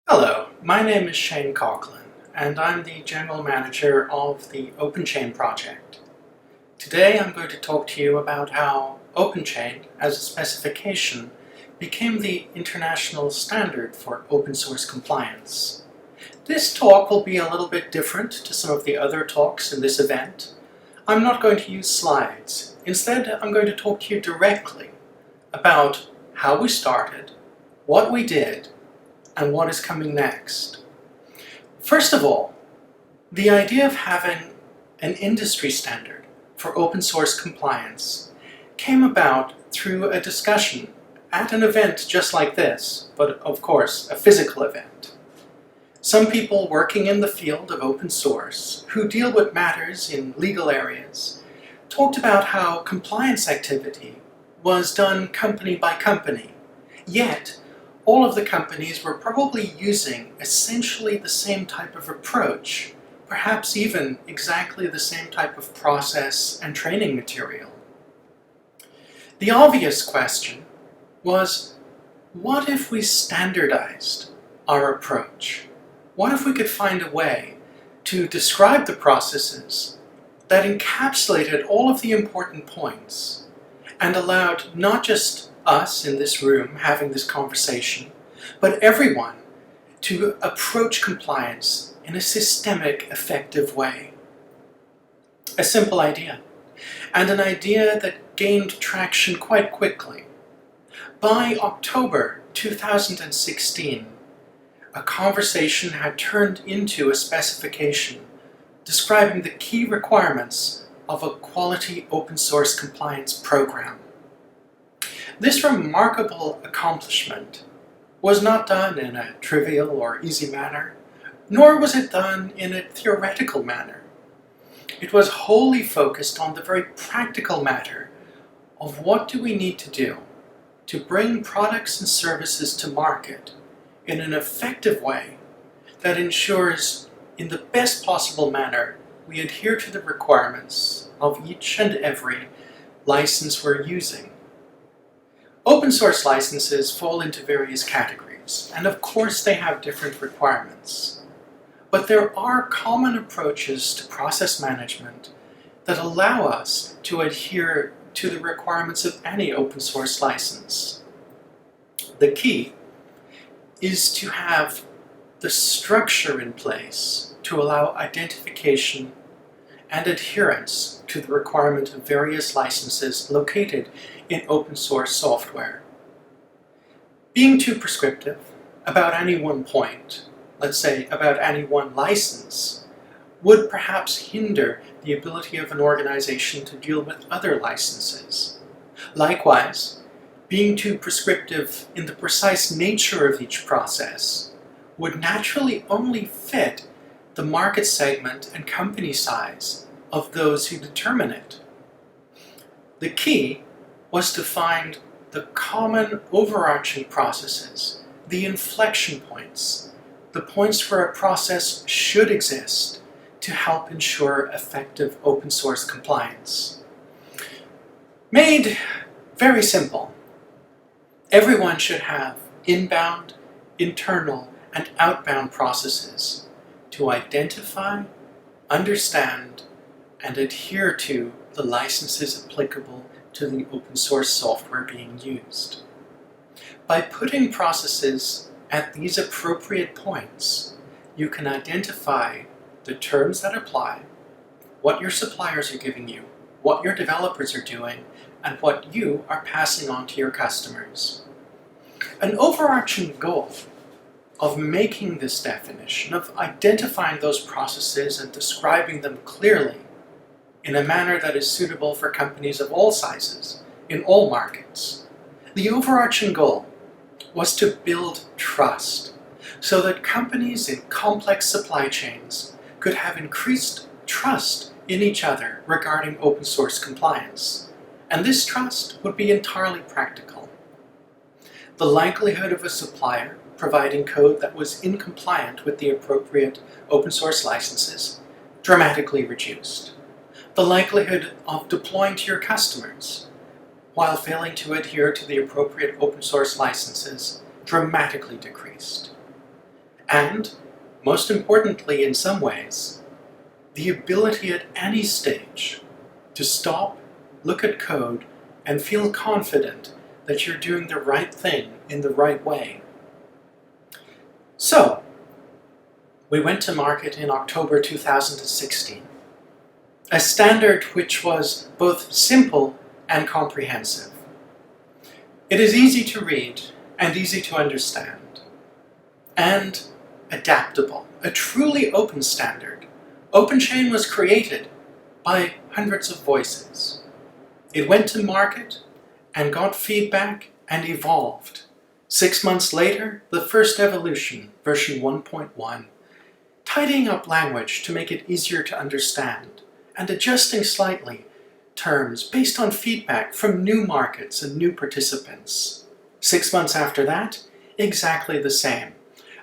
Hello, my name is Shane Coughlin, and I'm the General Manager of the OpenChain project. Today I'm going to talk to you about how OpenChain, as a specification, became the international standard for open source compliance. This talk will be a little bit different to some of the other talks in this event. I'm not going to use slides. Instead, I'm going to talk to you directly about how we started, what we did, and what is coming next. First of all, the idea of having an industry standard for open source compliance came about through a discussion at an event just like this, but of course a physical event. Some people working in the field of open source who deal with matters in legal areas talked about how compliance activity was done company by company, yet all of the companies were probably using essentially the same type of approach, perhaps even exactly the same type of process and training material. The obvious question was, what if we standardized our approach? What if we could find a way to describe the processes that encapsulated all of the important points and allowed not just us in this room having this conversation, but everyone to approach compliance in a systemic, effective way. A simple idea, and an idea that gained traction quite quickly. By October 2016, a conversation had turned into a specification describing the key requirements of a quality open source compliance program. This remarkable accomplishment was not done in a trivial or easy manner, nor was it done in a theoretical manner. It was wholly focused on the very practical matter of what do we need to do to bring products and services to market in an effective way that ensures, in the best possible manner, we adhere to the requirements of each and every license we're using. Open source licenses fall into various categories, and of course they have different requirements. But there are common approaches to process management that allow us to adhere to the requirements of any open source license. The key is to have the structure in place to allow identification and adherence to the requirement of various licenses located in open source software. Being too prescriptive about any one point, let's say about any one license, would perhaps hinder the ability of an organization to deal with other licenses. Likewise, being too prescriptive in the precise nature of each process would naturally only fit the market segment and company size of those who determine it. The key was to find the common overarching processes, the inflection points, the points where a process should exist to help ensure effective open source compliance. Made very simple, everyone should have inbound, internal, and outbound processes to identify, understand, and adhere to the licenses applicable to the open source software being used. By putting processes at these appropriate points, you can identify the terms that apply, what your suppliers are giving you, what your developers are doing, and what you are passing on to your customers. An overarching goal of making this definition, of identifying those processes and describing them clearly in a manner that is suitable for companies of all sizes, in all markets. The overarching goal was to build trust so that companies in complex supply chains could have increased trust in each other regarding open source compliance. And this trust would be entirely practical. The likelihood of a supplier providing code that was incompliant with the appropriate open source licenses dramatically reduced. The likelihood of deploying to your customers while failing to adhere to the appropriate open source licenses dramatically decreased. and, most importantly in some ways, the ability at any stage to stop, look at code, and feel confident that you're doing the right thing in the right way. So, we went to market in October 2016. A standard which was both simple and comprehensive. It is easy to read and easy to understand, and adaptable, a truly open standard. OpenChain was created by hundreds of voices. It went to market and got feedback and evolved. 6 months later, the first evolution, version 1.1, tidying up language to make it easier to understand, and adjusting slightly terms based on feedback from new markets and new participants. 6 months after that, exactly the same.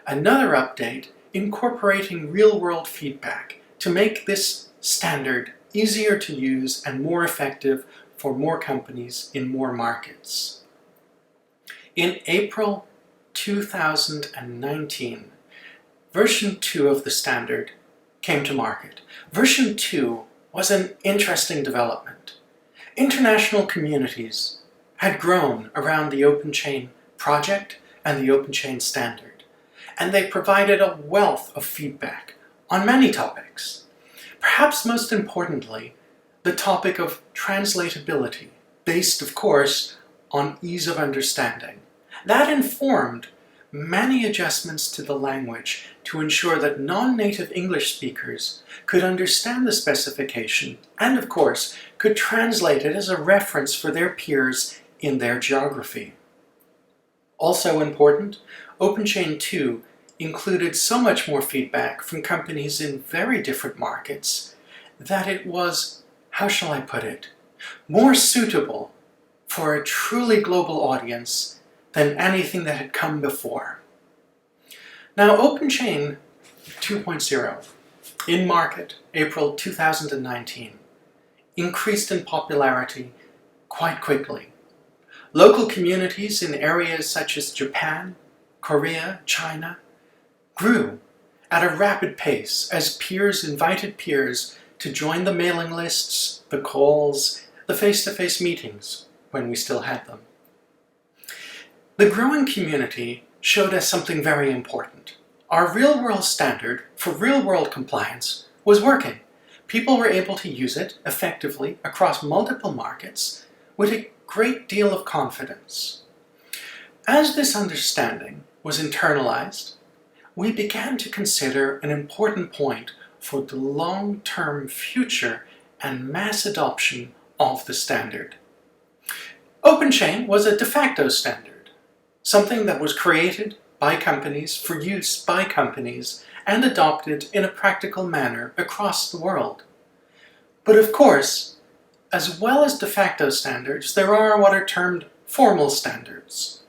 Another update incorporating real-world feedback to make this standard easier to use and more effective for more companies in more markets. In April 2019, version 2 of the standard came to market. Version 2 was an interesting development. International communities had grown around the OpenChain project and the OpenChain standard, and they provided a wealth of feedback on many topics. Perhaps most importantly, the topic of translatability, based of course on ease of understanding. That informed many adjustments to the language to ensure that non-native English speakers could understand the specification and, of course, could translate it as a reference for their peers in their geography. Also important, OpenChain 2 included so much more feedback from companies in very different markets that it was, how shall I put it, more suitable for a truly global audience than anything that had come before. Now, OpenChain 2.0, in market, April 2019, increased in popularity quite quickly. Local communities in areas such as Japan, Korea, China, grew at a rapid pace as peers invited peers to join the mailing lists, the calls, the face-to-face meetings, when we still had them. The growing community showed us something very important. Our real-world standard for real-world compliance was working. People were able to use it effectively across multiple markets with a great deal of confidence. As this understanding was internalized, we began to consider an important point for the long-term future and mass adoption of the standard. OpenChain was a de facto standard, something that was created by companies for use by companies and adopted in a practical manner across the world. But of course, as well as de facto standards, there are what are termed formal standards.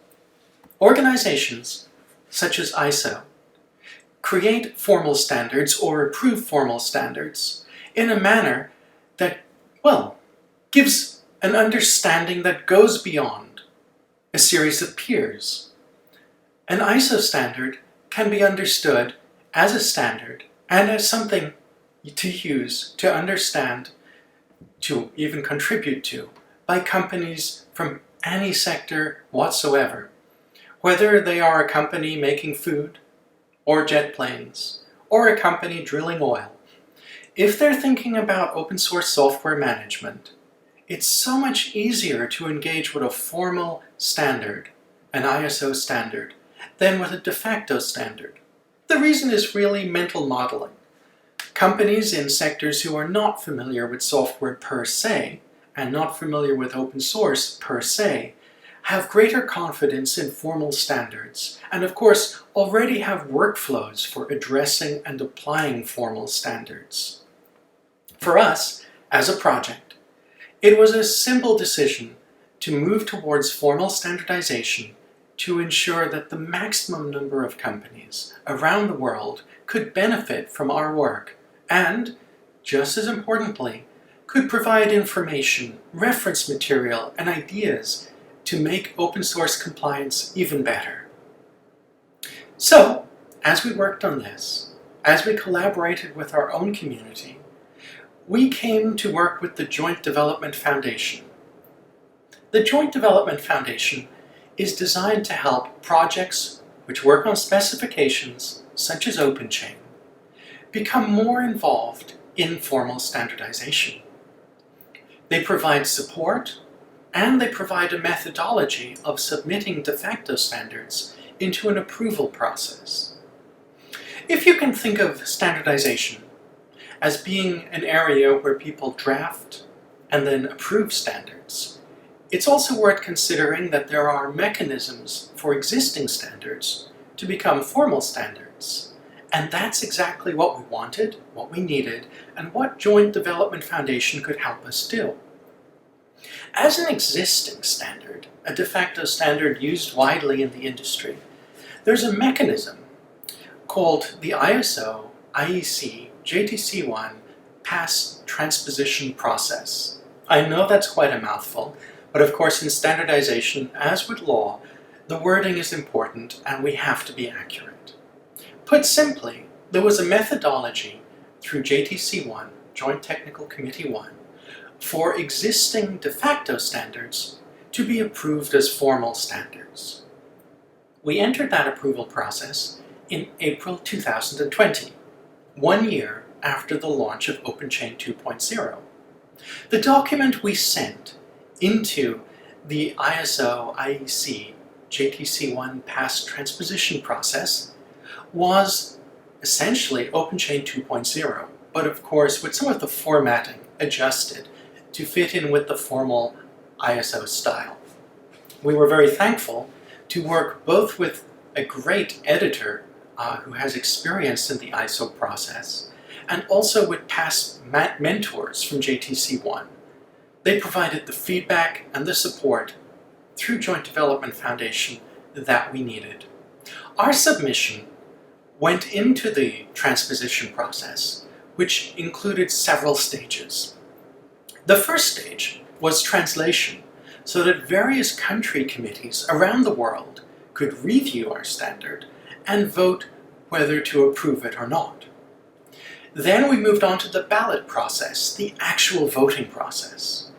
Organizations, such as ISO, create formal standards or approve formal standards in a manner that, well, gives an understanding that goes beyond a series of peers. An ISO standard can be understood as a standard and as something to use, to understand, to even contribute to by companies from any sector whatsoever, whether they are a company making food, or jet planes, or a company drilling oil. If they're thinking about open source software management, it's so much easier to engage with a formal standard, an ISO standard, than with a de facto standard. The reason is really mental modeling. Companies in sectors who are not familiar with software per se, and not familiar with open source per se, have greater confidence in formal standards, and of course already have workflows for addressing and applying formal standards. For us, as a project, it was a simple decision to move towards formal standardization to ensure that the maximum number of companies around the world could benefit from our work and, just as importantly, could provide information, reference material, and ideas to make open source compliance even better. So, as we worked on this, as we collaborated with our own community, we came to work with the Joint Development Foundation. The Joint Development Foundation is designed to help projects which work on specifications, such as OpenChain, become more involved in formal standardization. They provide support, and they provide a methodology of submitting de facto standards into an approval process. If you can think of standardization as being an area where people draft and then approve standards, it's also worth considering that there are mechanisms for existing standards to become formal standards. And that's exactly what we wanted, what we needed, and what Joint Development Foundation could help us do. As an existing standard, a de facto standard used widely in the industry, there's a mechanism called the ISO IEC JTC1 Pass Transposition Process. I know that's quite a mouthful, but of course in standardization, as with law, the wording is important and we have to be accurate. Put simply, there was a methodology through JTC1, Joint Technical Committee 1, for existing de facto standards to be approved as formal standards. We entered that approval process in April 2020, 1 year after the launch of OpenChain 2.0. The document we sent into the ISO IEC JTC1 Pass Transposition process was essentially OpenChain 2.0, but of course with some of the formatting adjusted to fit in with the formal ISO style. We were very thankful to work both with a great editor who has experience in the ISO process, and also with past mentors from JTC1. They provided the feedback and the support through Joint Development Foundation that we needed. Our submission went into the transposition process, which included several stages. The first stage was translation, so that various country committees around the world could review our standard and vote whether to approve it or not. Then we moved on to the ballot process, the actual voting process.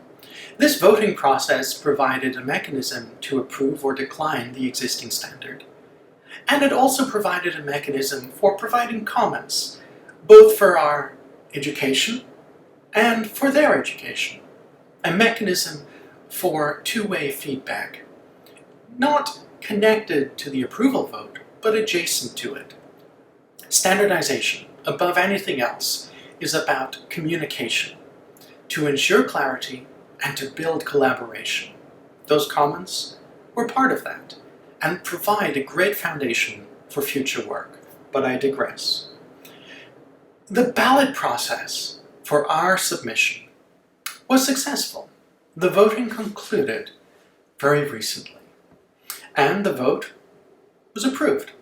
This voting process provided a mechanism to approve or decline the existing standard, and it also provided a mechanism for providing comments, both for our education and for their education. A mechanism for two-way feedback, not connected to the approval vote, but adjacent to it. Standardization, above anything else, is about communication, to ensure clarity and to build collaboration. Those comments were part of that, and provide a great foundation for future work, but I digress. The ballot process for our submission was successful. The voting concluded very recently, and the vote was approved.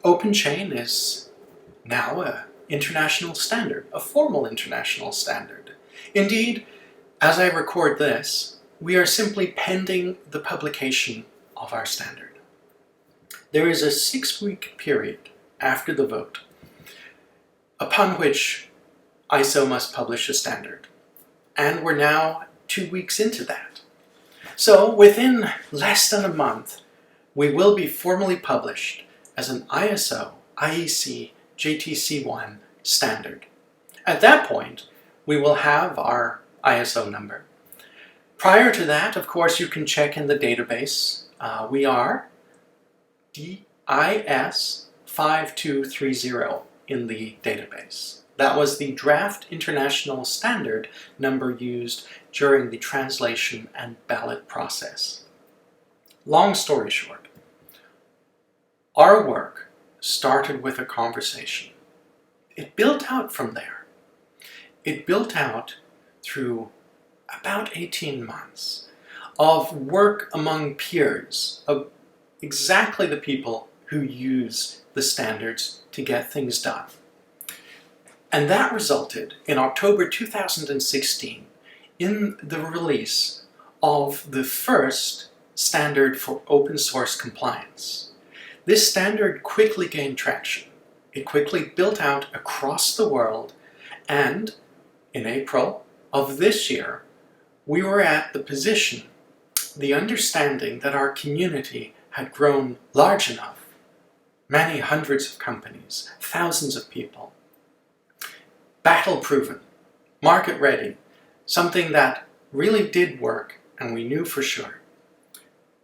OpenChain is now an international standard, a formal international standard. Indeed, as I record this, we are simply pending the publication of our standard. There is a 6-week period after the vote, upon which ISO must publish a standard. And we're now 2 weeks into that. So within less than a month, we will be formally published as an ISO IEC JTC1 standard. At that point, we will have our ISO number. Prior to that, of course, you can check in the database. We are DIS 5230 in the database. That was the draft international standard number used during the translation and ballot process. Long story short, our work started with a conversation. It built out from there. It built out through about 18 months of work among peers, of exactly the people who use the standards to get things done. And that resulted in October 2016 in the release of the first standard for open source compliance. This standard quickly gained traction. It quickly built out across the world, and in April of this year, we were at the position, the understanding that our community had grown large enough, many hundreds of companies, thousands of people, battle-proven, market-ready, something that really did work and we knew for sure.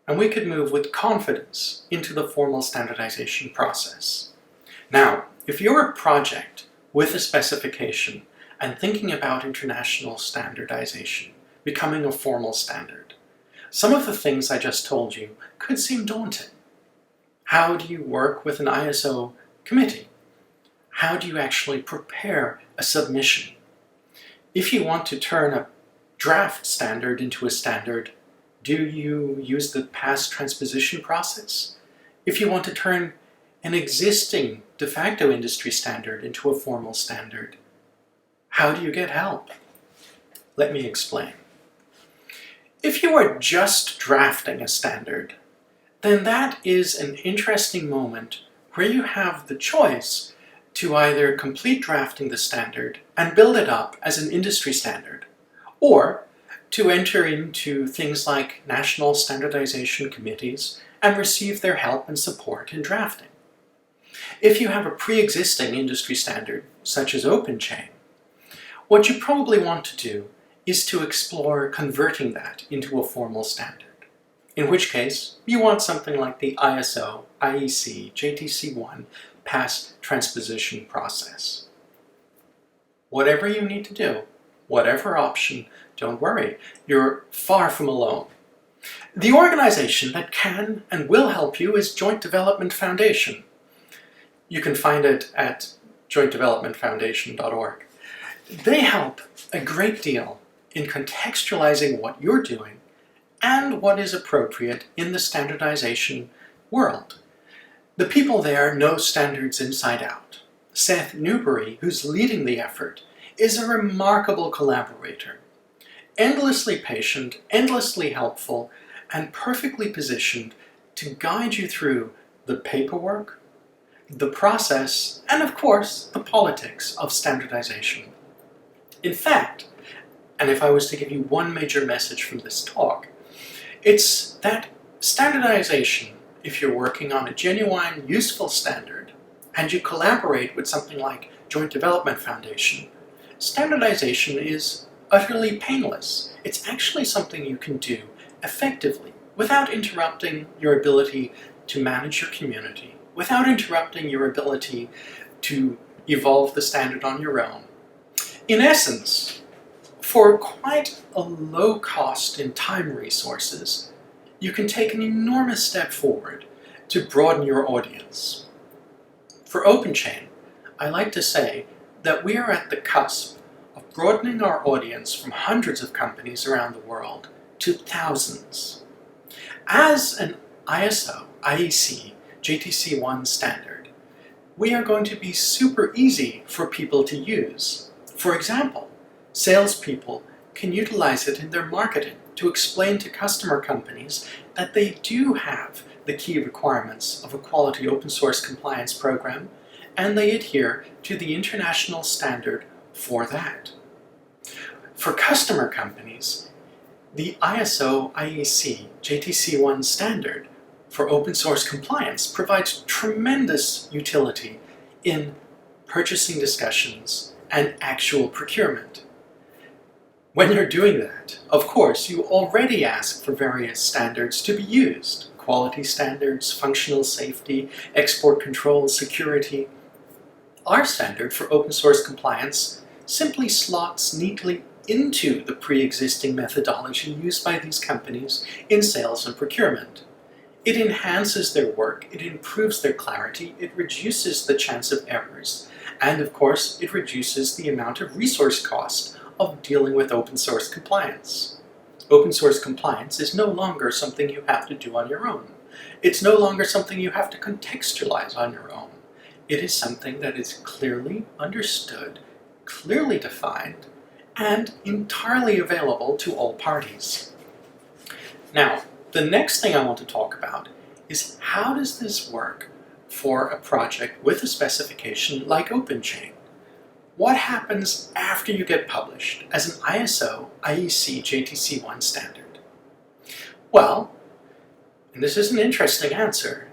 And we could move with confidence into the formal standardization process. Now, if you're a project with a specification and thinking about international standardization, becoming a formal standard, some of the things I just told you could seem daunting. How do you work with an ISO committee? How do you actually prepare a submission? If you want to turn a draft standard into a standard, do you use the past transposition process? If you want to turn an existing de facto industry standard into a formal standard, how do you get help? Let me explain. If you are just drafting a standard, then that is an interesting moment where you have the choice to either complete drafting the standard and build it up as an industry standard, or to enter into things like national standardization committees and receive their help and support in drafting. If you have a pre-existing industry standard, such as OpenChain, what you probably want to do is to explore converting that into a formal standard. In which case, you want something like the ISO, IEC, JTC1 past transposition process. Whatever you need to do, whatever option, don't worry, you're far from alone. The organization that can and will help you is Joint Development Foundation. You can find it at jointdevelopmentfoundation.org. They help a great deal in contextualizing what you're doing and what is appropriate in the standardization world. The people there know standards inside out. Seth Newbury, who's leading the effort, is a remarkable collaborator, endlessly patient, endlessly helpful, and perfectly positioned to guide you through the paperwork, the process, and of course, the politics of standardization. In fact, and if I was to give you one major message from this talk, it's that standardization, if you're working on a genuine, useful standard, and you collaborate with something like Joint Development Foundation, standardization is utterly painless. It's actually something you can do effectively without interrupting your ability to manage your community, without interrupting your ability to evolve the standard on your own. In essence, for quite a low cost in time resources, you can take an enormous step forward to broaden your audience. For OpenChain, I like to say that we are at the cusp of broadening our audience from hundreds of companies around the world to thousands. As an ISO, IEC, JTC1 standard, we are going to be super easy for people to use. For example, salespeople can utilize it in their marketing to explain to customer companies that they do have the key requirements of a quality open source compliance program, and they adhere to the international standard for that. For customer companies, the ISO IEC JTC1 standard for open source compliance provides tremendous utility in purchasing discussions and actual procurement. When you're doing that, of course, you already ask for various standards to be used. Quality standards, functional safety, export control, security. Our standard for open source compliance simply slots neatly into the pre-existing methodology used by these companies in sales and procurement. It enhances their work, it improves their clarity, it reduces the chance of errors, and of course, it reduces the amount of resource cost of dealing with open source compliance. Open source compliance is no longer something you have to do on your own. It's no longer something you have to contextualize on your own. It is something that is clearly understood, clearly defined, and entirely available to all parties. Now, the next thing I want to talk about is how does this work for a project with a specification like OpenChain? What happens after you get published as an ISO IEC JTC1 standard? Well, and this is an interesting answer,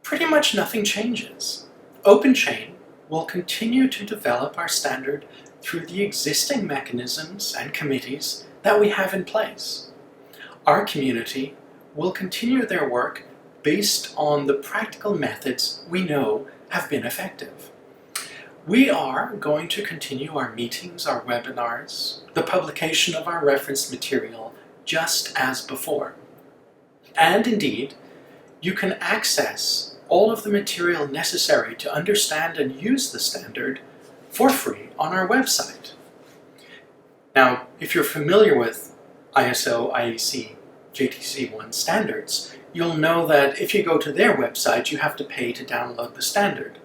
pretty much nothing changes. OpenChain will continue to develop our standard through the existing mechanisms and committees that we have in place. Our community will continue their work based on the practical methods we know have been effective. We are going to continue our meetings, our webinars, the publication of our reference material just as before. And indeed, you can access all of the material necessary to understand and use the standard for free on our website. Now, if you're familiar with ISO IEC JTC1 standards, you'll know that if you go to their website, you have to pay to download the standard.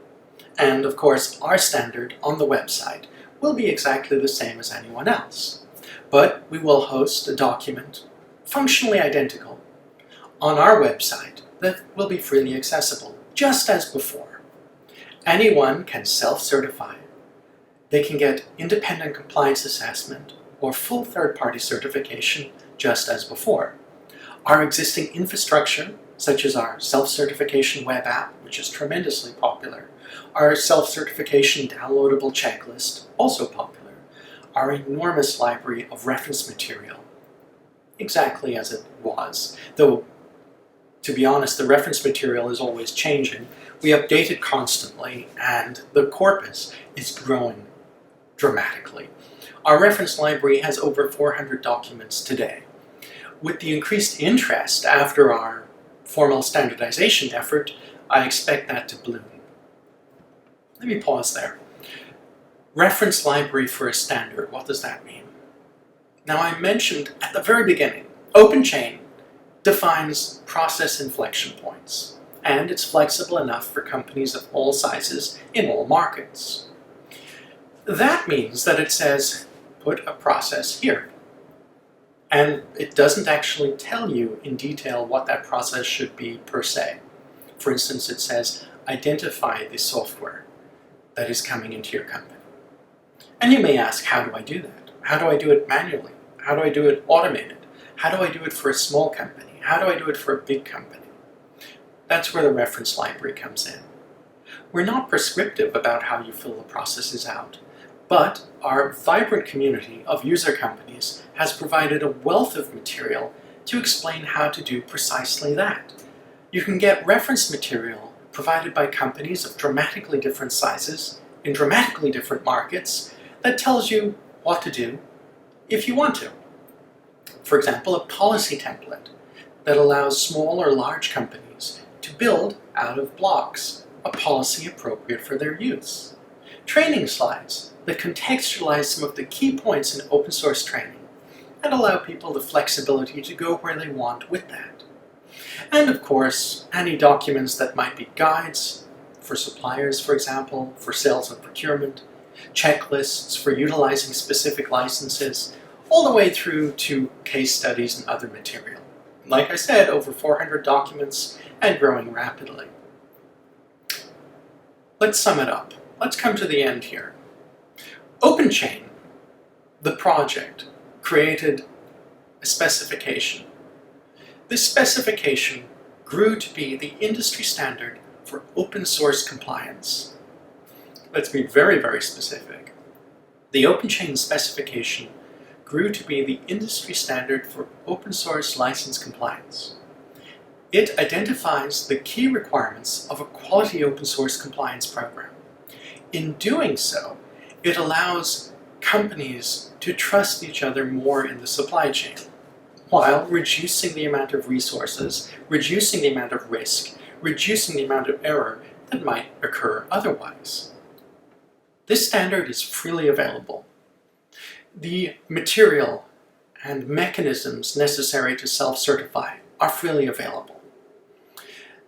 And of course, our standard on the website will be exactly the same as anyone else. But we will host a document, functionally identical, on our website that will be freely accessible, just as before. Anyone can self-certify. They can get independent compliance assessment or full third-party certification, just as before. Our existing infrastructure, such as our self-certification web app, which is tremendously popular, our self-certification downloadable checklist, also popular, our enormous library of reference material, exactly as it was, though, to be honest, the reference material is always changing. We update it constantly, and the corpus is growing dramatically. Our reference library has over 400 documents today. With the increased interest after our formal standardization effort, I expect that to bloom. Let me pause there. Reference library for a standard, what does that mean? Now, I mentioned at the very beginning, OpenChain defines process inflection points, and it's flexible enough for companies of all sizes in all markets. That means that it says, put a process here. And it doesn't actually tell you in detail what that process should be per se. For instance, it says, identify the software that is coming into your company. And you may ask, how do I do that? How do I do it manually? How do I do it automated? How do I do it for a small company? How do I do it for a big company? That's where the reference library comes in. We're not prescriptive about how you fill the processes out, but our vibrant community of user companies has provided a wealth of material to explain how to do precisely that. You can get reference material provided by companies of dramatically different sizes in dramatically different markets that tells you what to do if you want to. For example, a policy template that allows small or large companies to build out of blocks a policy appropriate for their use. Training slides that contextualize some of the key points in open source training and allow people the flexibility to go where they want with that. And of course, any documents that might be guides for suppliers, for example, for sales and procurement, checklists for utilizing specific licenses, all the way through to case studies and other material. Like I said, over 400 documents and growing rapidly. Let's sum it up. Let's come to the end here. OpenChain, the project, created a specification. This specification grew to be the industry standard for open source compliance. Let's be very, very specific. The OpenChain specification grew to be the industry standard for open source license compliance. It identifies the key requirements of a quality open source compliance program. In doing so, it allows companies to trust each other more in the supply chain, while reducing the amount of resources, reducing the amount of risk, reducing the amount of error that might occur otherwise. This standard is freely available. The material and mechanisms necessary to self-certify are freely available.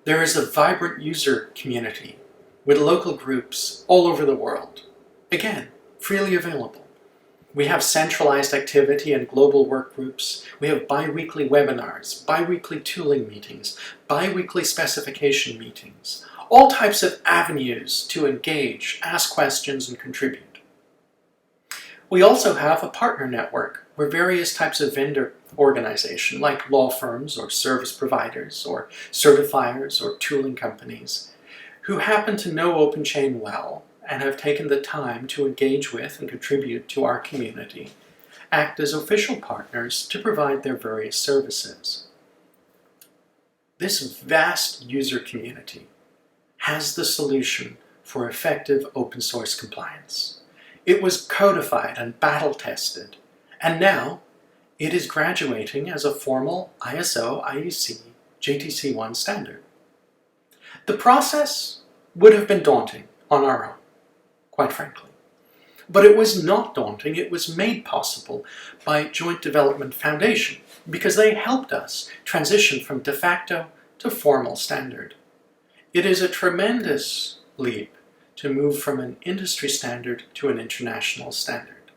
There is a vibrant user community with local groups all over the world. Again, freely available. We have centralized activity and global work groups. We have bi-weekly webinars, bi-weekly tooling meetings, bi-weekly specification meetings, all types of avenues to engage, ask questions, and contribute. We also have a partner network where various types of vendor organization, like law firms or service providers or certifiers or tooling companies, who happen to know OpenChain well and have taken the time to engage with and contribute to our community, act as official partners to provide their various services. This vast user community has the solution for effective open source compliance. It was codified and battle-tested, and now it is graduating as a formal ISO IEC JTC1 standard. The process would have been daunting on our own, quite frankly. But it was not daunting. It was made possible by Joint Development Foundation because they helped us transition from de facto to formal standard. It is a tremendous leap to move from an industry standard to an international standard.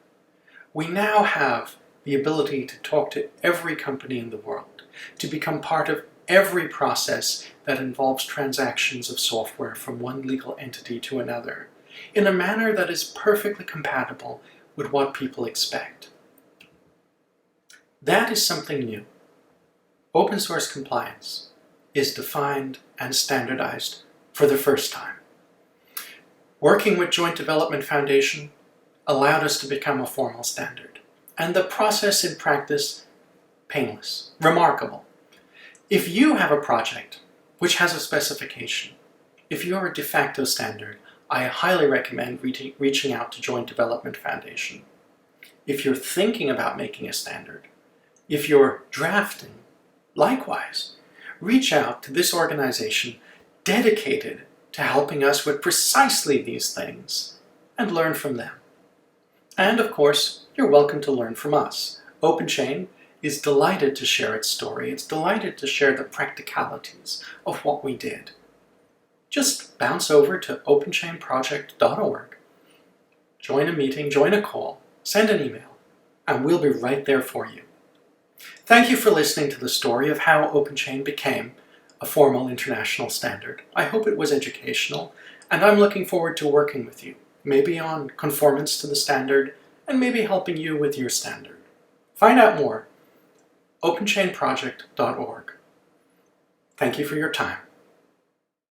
We now have the ability to talk to every company in the world, to become part of every process that involves transactions of software from one legal entity to another, in a manner that is perfectly compatible with what people expect. That is something new. Open source compliance is defined and standardized for the first time. Working with Joint Development Foundation allowed us to become a formal standard, and the process in practice, painless, remarkable. If you have a project which has a specification, if you're a de facto standard, I highly recommend reaching out to Joint Development Foundation. If you're thinking about making a standard, if you're drafting, likewise, reach out to this organization dedicated to helping us with precisely these things and learn from them. And of course, you're welcome to learn from us. OpenChain is delighted to share its story. It's delighted to share the practicalities of what we did. Just bounce over to openchainproject.org, join a meeting, join a call, send an email, and we'll be right there for you. Thank you for listening to the story of how OpenChain became a formal international standard. I hope it was educational, and I'm looking forward to working with you, maybe on conformance to the standard, and maybe helping you with your standard. Find out more, openchainproject.org. Thank you for your time.